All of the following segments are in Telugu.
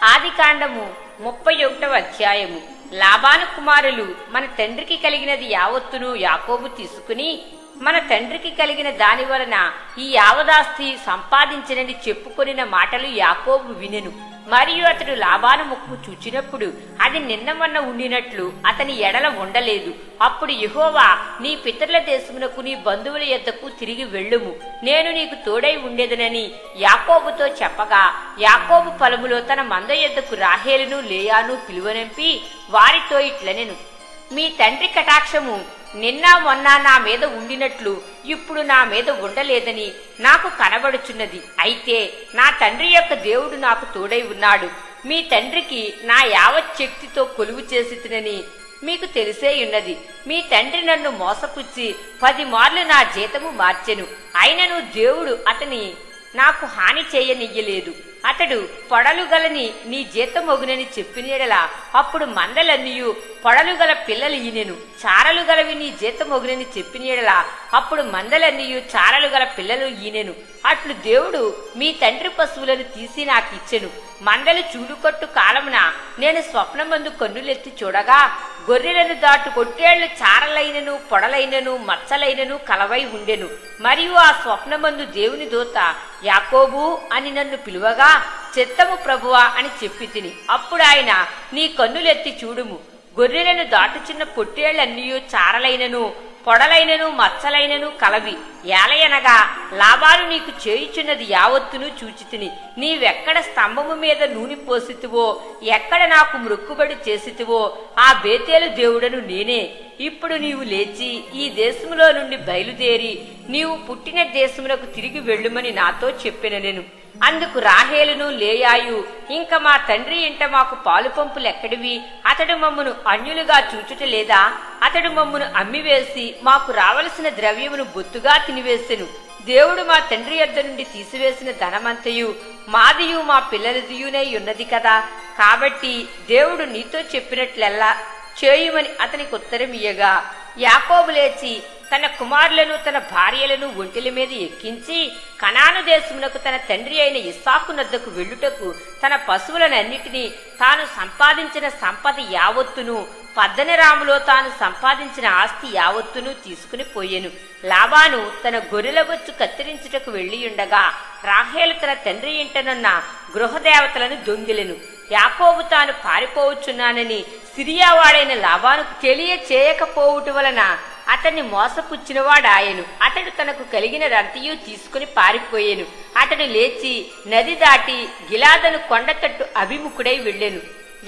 ఆదికాండము 31వ అధ్యాయము. లాబాను కుమారులు మన తండ్రికి కలిగినది యావత్తును యాకోబు తీసుకుని మన తండ్రికి కలిగిన దాని వలన ఈ యావదాస్తి సంపాదించినని చెప్పుకొనిన మాటలు యాకోబు వినెను. మరియు అతడు లాబాను ముక్కు చూచినప్పుడు అది నిన్నమన్న ఉండినట్లు అతని ఎడల ఉండలేదు. అప్పుడు యెహోవా, నీ పితరుల దేశమునకు నీ బంధువుల యొద్దకు తిరిగి వెళ్ళుము, నేను నీకు తోడై ఉండేదనని యాకోబుతో చెప్పగా, యాకోబు పొలములో తన మంద యొద్దకు రాహేలును లేయాను పిలువనంపి వారితో ఇట్లనెను, మీ తండ్రి కటాక్షము నిన్న మొన్న నా మీద ఉండినట్లు ఇప్పుడు నా మీద ఉండలేదని నాకు కనబడుచున్నది. అయితే నా తండ్రి యొక్క దేవుడు నాకు తోడై ఉన్నాడు. మీ తండ్రికి నా యావత్ శక్తితో కొలువు చేసినని మీకు తెలిసేయున్నది. మీ తండ్రి నన్ను మోసపుచ్చి 10 మార్లు నా జీతము మార్చెను. అయినను దేవుడు అతని నాకు హాని చేయనియ్యలేదు. అతడు పొడలు గలని నీ జీతమొగునని చెప్పినలా అప్పుడు మందలన్నీయు పొడలు గల పిల్లలు ఈనెను. చారలు గలవి నీ జీతమొగునని చెప్పినలా అప్పుడు మందలన్నీయు చారలు గల పిల్లలు ఈనెను. అట్లు దేవుడు మీ తండ్రి పశువులను తీసి నాకిచ్చెను. మందలు చూడుకొట్టు కాలమున నేను స్వప్నమందు కన్నులెత్తి చూడగా గొర్రెలను దాటు పొట్టేళ్లు చారలైనను పొడలైనను మచ్చలైనను కలవై ఉండెను. మరియు ఆ స్వప్నమందు దేవుని దూత యాకోబు అని నన్ను పిలువగా, చిత్తము ప్రభువా అని చెప్పి తిని. అప్పుడు ఆయన, నీ కన్నులెత్తి చూడుము, గొర్రెలను దాటుచున్న పొట్టేళ్లన్నీయు చారలైనను పొడలైనను మచ్చలైనను కలవి. ఏలయనగా లాబాను నీకు చేయుచున్నది యావత్తును చూచితిని. నీవెక్కడ స్తంభము మీద నూనె పోసితివో, ఎక్కడ నాకు మ్రొక్కుబడి చేసితివో ఆ బేతేలు దేవుడను నేనే. ఇప్పుడు నీవు లేచి ఈ దేశములో నుండి బయలుదేరి నీవు పుట్టిన దేశమునకు తిరిగి వెళ్ళుమని నాతో చెప్పిన నేను. అందుకు రాహేలును లేయాయు, ఇంక మా తండ్రి ఇంట మాకు పాలు పంపులెక్కడివి? అతడు మమ్మును అన్యులుగా చూచుటలేదా? అతడు మమ్మును అమ్మివేసి మాకు రావలసిన ద్రవ్యమును బొత్తుగా తినివేసెను. దేవుడు మా తండ్రి యొద్ద నుండి తీసివేసిన ధనమంతయు మాదియు మా పిల్లలదియునై ఉన్నది కదా. కాబట్టి దేవుడు నీతో చెప్పినట్లెల్లా చేయుమని అతనికి ఉత్తరమియ్యగా, యాకోబు లేచి తన కుమారులను తన భార్యలను ఒంటెల మీద ఎక్కించి కనాను దేశమునకు తన తండ్రి అయిన ఇస్సాకు నద్దకు వెళ్ళుటకు తన పశువులనన్నిటినీ తాను సంపాదించిన సంపద యావత్తును పద్దనరాములో తాను సంపాదించిన ఆస్తి యావత్తును తీసుకుని పోయెను. లాబాను తన గొర్రెల బొచ్చు కత్తిరించుటకు వెళ్ళియుండగా రాహేలు తన తండ్రి ఇంటనున్న గృహదేవతలను దొంగిలెను. యాకోబు తాను పారిపోవచ్చున్నానని సిరియావాడైన లాబానుకు తెలియచేయకపోవుట వలన అతన్ని మోసపుచ్చినవాడాయను. అతడు తనకు కలిగిన రంతియు తీసుకుని పారిపోయేను. అతడు లేచి నది దాటి గిలాదను కొండతట్టు అభిముఖుడై వెళ్ళెను.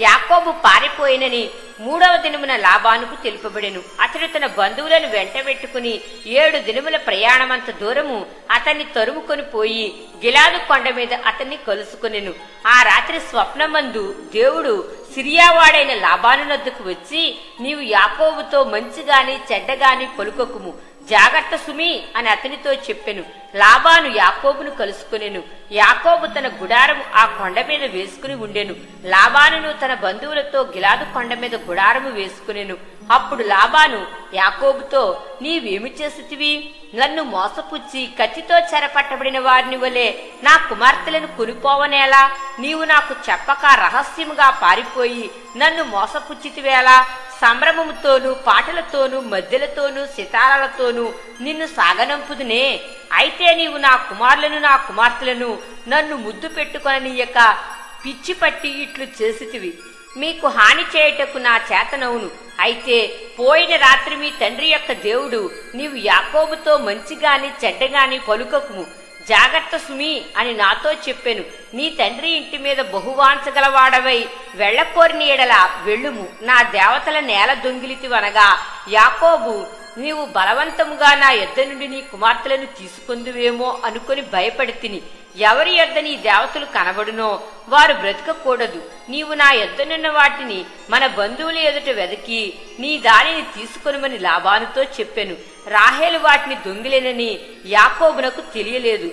యాకోబు పారిపోయినని 3వ దినమున లాబానుకు తెలుపబడెను. అతడు తన బంధువులను వెంటబెట్టుకుని 7 దినముల ప్రయాణమంత దూరము అతన్ని తరుముకొని పోయి గిలాదు కొండ మీద అతన్ని కలుసుకొనెను. ఆ రాత్రి స్వప్నమందు దేవుడు సిరియావాడైన లాబాను నద్దకు వచ్చి, నీవు యాకోబుతో మంచిగాని చెడ్డగాని పలుకొకుము, జాగ్రత్త సుమి అని అతనితో చెప్పెను. లాబాను యాకోబును కలుసుకొనెను. యాకోబు తన గుడారము ఆ కొండ మీద వేసుకుని ఉండెను. లాబానును తన బంధువులతో గిలాదు కొండ మీద గుడారము వేసుకునెను. అప్పుడు లాబాను యాకోబుతో, నీవేమి చేసితివి? నన్ను మోసపుచ్చి కత్తితో చెరపట్టబడిన వారిని వలె నా కుమార్తెలను కొనిపోవనేలా? నీవు నాకు చెప్పక రహస్యముగా పారిపోయి నన్ను మోసపుచ్చితివేలా? సంభ్రమముతోనూ పాటలతోనూ మధ్యలతోనూ సితారాలతోనూ నిన్ను సాగనంపుదునే. అయితే నీవు నా కుమారులను నా కుమార్తెలను నన్ను ముద్దు పెట్టుకొననీయక పిచ్చి పట్టి ఇట్లు చేసితివి. మీకు హాని చేయుటకు నా చేతనవును. అయితే పోయిన రాత్రి మీ తండ్రి యొక్క దేవుడు, నీవు యాకోబుతో మంచిగాని చెడ్డగాని పలుకకుము, జాగ్రత్త సుమి అని నాతో చెప్పెను. నీ తండ్రి ఇంటి మీద బహువాంచగలవాడవై వెళ్లకోరిన ఎడల వెళ్ళుము, నా దేవతల నేల దొంగిలితివనగా యాకోబు, నీవు బలవంతముగా నా యొద్ద నుండి నీ కుమార్తెలను తీసుకొందువేమో అనుకుని భయపడి తిని, ఎవరి యొద్ద నీ దేవతలు కనబడునో వారు బ్రతకకూడదు. నీవు నా యొద్దనున్న వాటిని మన బంధువుల ఎదుట వెదకి నీ దానిని తీసుకొనుమని లాబానుతో చెప్పెను. రాహేలు వాటిని దొంగిలేనని యాకోబునకు తెలియలేదు.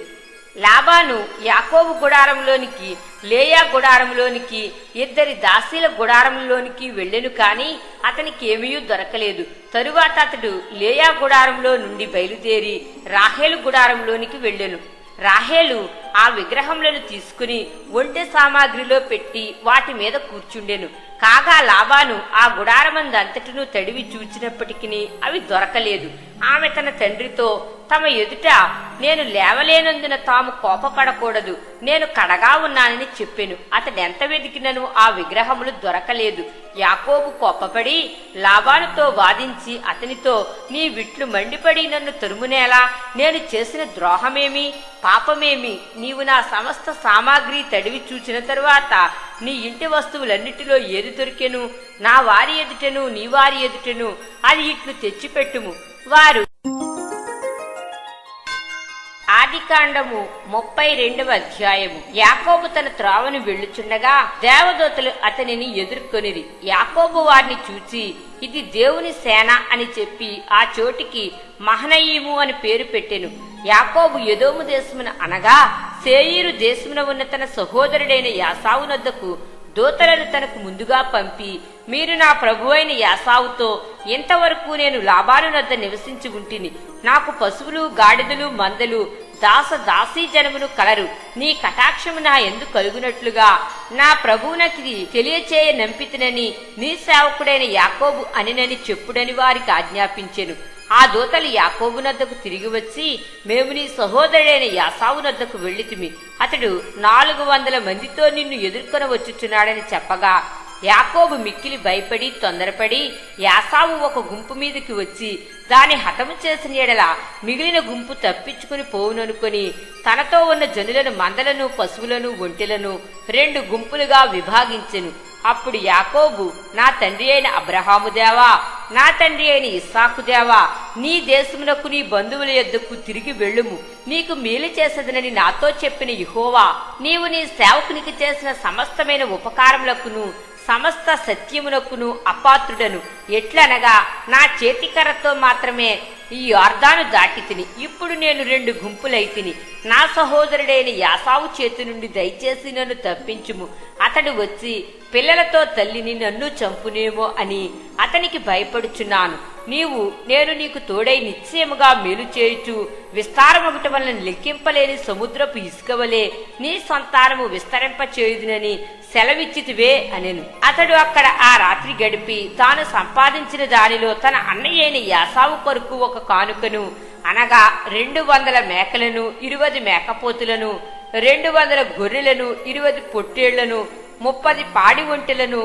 లాబాను యాకోబు గుడారంలోనికి లేయా గుడారంలోనికి 2 దాసీల గుడారంలోనికి వెళ్ళెను. కాని అతనికి ఏమీ దొరకలేదు. తరువాత అతడు లేయా గుడారంలో నుండి బయలుదేరి రాహేలు గుడారంలోనికి వెళ్ళెను. రాహేలు ఆ విగ్రహములను తీసుకుని ఒంటె సామాగ్రిలో పెట్టి వాటి మీద కూర్చుండెను. కాగా లాబాను ఆ గుడారమందంతటినూ తడివి చూచినప్పటికీ అవి దొరకలేదు. ఆమె తన తండ్రితో, తమ ఎదుట నేను లేవలేనందున తాము కోపపడకూడదు, నేను కడగా ఉన్నానని చెప్పెను. అతడెంత వెతికినను ఆ విగ్రహములు దొరకలేదు. యాకోబు కోపపడి లాబానుతో వాదించి అతనితో, నీ విట్లు మండిపడి నన్ను తరుమునేలా? నేను చేసిన ద్రోహమేమి, పాపమేమి? నీవు నా సమస్త సామాగ్రి తడివి చూచిన తరువాత నీ ఇంటి వస్తువులన్నిటిలో ఏది దొరికెను? నా వారి ఎదుటను నీ వారి ఎదుటను అది ఇట్లు తెచ్చిపెట్టుము. వారు ఆదికాండము 32వ అధ్యాయము. యాకోబు తన త్రోవను వెళ్ళుచుండగా దేవదూతలు అతనిని ఎదుర్కొనిరి. యాకోబు వారిని చూచి, ఇది దేవుని సేన అని చెప్పి ఆ చోటికి మహనయీము అని పేరు పెట్టెను. యాకోబు ఎదోము దేశమున అనగా సేయీరు దేశమున ఉన్న తన సహోదరుడైన యాసావునొద్దకు దూతలను తనకు ముందుగా పంపి, మీరు నా ప్రభువైన యాసావుతో, ఇంతవరకు నేను లాబాను వద్ద నివసించి ఉంటిని. నాకు పశువులు, గాడిదలు, మందలు, దాస దాసీ జనమును కలరు. నీ కటాక్షము నా యందు కలుగునట్లుగా నా ప్రభువునకి తెలియచేయ నంపితినని నీ సేవకుడైన యాకోబు అనినని చెప్పుడని వారికి ఆజ్ఞాపించెను. ఆ దూతలు యాకోబునద్దకు తిరిగి వచ్చి, మేము నీ సహోదరుడైన యాసావునద్దకు వెళ్ళితిమి. అతడు 400 మందితో నిన్ను ఎదుర్కొని వచ్చుచున్నాడని చెప్పగా యాకోబు మిక్కిలి భయపడి తొందరపడి యాసావు ఒక గుంపు మీదకి వచ్చి దాని హతము చేసిన ఎడల మిగిలిన గుంపు తప్పించుకుని పోవుననుకొని తనతో ఉన్న జనులను, మందలను, పశువులను, ఒంటెలను 2 గుంపులుగా విభాగించెను. అప్పుడు యాకోబు, నా తండ్రి అయిన అబ్రహాము దేవా, నా తండ్రి అయిన ఇస్సాకు దేవా, నీ దేశమునకు నీ బంధువుల యొద్దకు తిరిగి వెళ్ళుము. నీకు మేలు చేసేదనని నాతో చెప్పిన యెహోవా, నీవు నీ సేవకునికి చేసిన సమస్తమైన ఉపకారములకును సమస్త సత్యమునకును అపాత్రుడను. ఎట్లనగా నా చేతికర్రతో మాత్రమే ఈ యొర్దాను దాటి తిని, ఇప్పుడు నేను 2 గుంపులైతిని. నా సహోదరుడైన యాసావు చేతి నుండి దయచేసి నన్ను తప్పించుము. అతడు వచ్చి పిల్లలతో తల్లిని నన్ను చంపునేమో అని అతనికి భయపడుచున్నాను. నేను నీకు తోడై నిశ్చయముగా మేలు చేయుచు విస్తారమొకటి వలన లెక్కింపలేని సముద్రపు ఇసుకవలే నీ సంతానము విస్తరింపచేయుదునని సెలవిచ్చితివే అనెను. అతడు అక్కడ ఆ రాత్రి గడిపి తాను సంపాదించిన దానిలో తన అన్నయ్యైన యాసావు కొరకు ఒక కానుకను, అనగా 200 మేకలను, 20 మేకపోతులను, 200 గొర్రెలను, 20 పొట్టేళ్లను, 30 పాడి ఒంటెలను,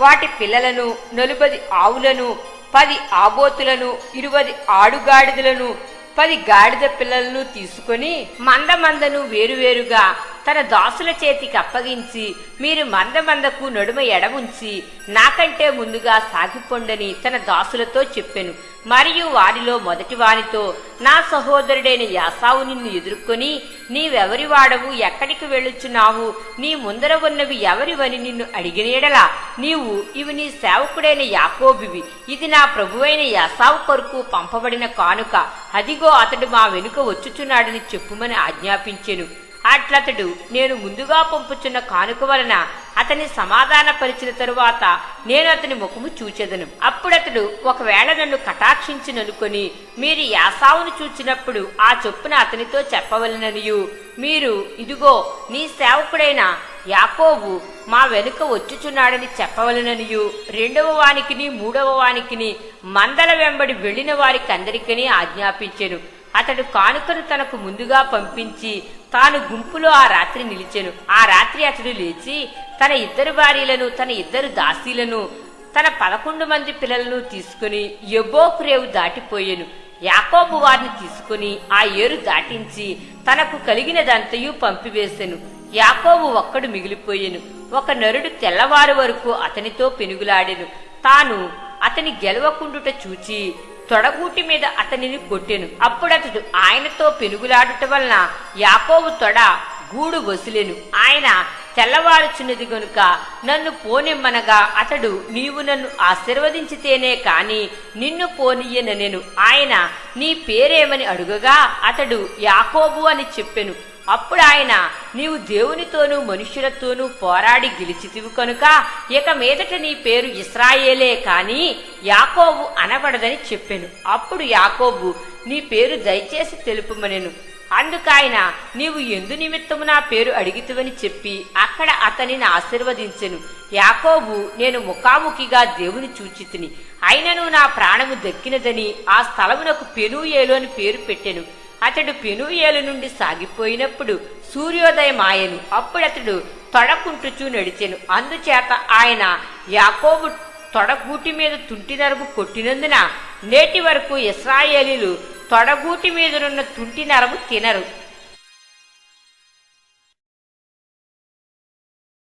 వాటి పిల్లలను, 40 ఆవులను, 10 ఆబోతులను, 20 ఆడుగాడిదలను, 10 గాడిద పిల్లలను తీసుకుని మందను వేరువేరుగా తన దాసుల చేతికి అప్పగించి, మీరు మందకు నడుమ ఎడముంచి నాకంటే ముందుగా సాగిపోండని తన దాసులతో చెప్పెను. మరియు వారిలో మొదటి వానితో, నా సహోదరుడైన యాసావు నిన్ను ఎదుర్కొని, నీవెవరి వాడవు, ఎక్కడికి వెళ్ళుచున్నావు, నీ ముందర ఉన్నవి ఎవరివని నిన్ను అడిగినేడలా నీవు, ఇవి నీ సేవకుడైన యాకోబువి, ఇది నా ప్రభువైన యాసావు కొరకు పంపబడిన కానుక, అదిగో అతడు మా వెనుక వచ్చుచున్నాడని చెప్పుమని ఆజ్ఞాపించెను. అట్లతడు, నేను ముందుగా పంపుచున్న కానుక వలన అతని సమాధానపరిచిన తరువాత నేను అతని ముఖము చూచెదను. అప్పుడతడు, ఒకవేళ నన్ను కటాక్షించిననుకొని మీరు యాసావును చూచినప్పుడు ఆ చొప్పున అతనితో చెప్పవలననియు, మీరు, ఇదిగో నీ సేవకుడైన యాకోబు మా వెనుక వచ్చుచున్నాడని చెప్పవలననియు 2వ వానికిని 3వ వానికిని మందల వెంబడి వెళ్లిన వారికి అందరికీ ఆజ్ఞాపించెను. అతడు కానుకను తనకు ముందుగా పంపించి తాను గుంపులో ఆ రాత్రి నిలిచెను. ఆ రాత్రి అతడు లేచి తన 2 భార్యలను, తన 2 దాసీలను, తన 11 మంది పిల్లలను తీసుకుని యబ్బోకు రేవు దాటిపోయెను. యాకోబు వారిని తీసుకుని ఆ ఏరు దాటించి తనకు కలిగినదంతయు పంపివేసెను. యాకోబు ఒక్కడు మిగిలిపోయెను. ఒక నరుడు తెల్లవారు వరకు అతనితో పెనుగులాడెను. తాను అతని గెలవకుండుట చూచి తొడగూటి మీద అతనిని కొట్టెను. అప్పుడతడు ఆయనతో పెనుగులాడుట వలన యాకోబు తొడ గూడు వసిలెను. ఆయన తెల్లవారుచున్నది గనుక నన్ను పోనిమ్మనగా అతడు, నీవు నన్ను ఆశీర్వదించితేనే కాని నిన్ను పోనీయనెను. ఆయన, నీ పేరేమని అడుగగా అతడు యాకోబు అని చెప్పెను. అప్పుడు ఆయన, నీవు దేవునితోనూ మనుష్యులతోనూ పోరాడి గెలిచితివి కనుక ఇక మీదట నీ పేరు ఇశ్రాయేలే కాని యాకోబు అనబడదని చెప్పెను. అప్పుడు యాకోబు, నీ పేరు దయచేసి తెలుపుమనెను. అందుకాయన నీవు ఎందు నిమిత్తము నా పేరు అడిగితువని చెప్పి అక్కడ అతనిని ఆశీర్వదించెను. యాకోబు, నేను ముఖాముఖిగా దేవుని చూచితిని, అయినను నా ప్రాణము దక్కినదని ఆ స్థలమునకు పెనూయేలు అని పేరు పెట్టెను. అతడు పెనూయేలు నుండి సాగిపోయినప్పుడు సూర్యోదయమాయెను. అప్పుడతడు తొడకుంటుచూ నడిచెను. అందుచేత ఆయన యాకోబు తొడగూటి మీద తుంటి నరము కొట్టినందున నేటి వరకు ఇశ్రాయేలీలు తొడగూటి మీదనున్న తుంటి నరము తినరు.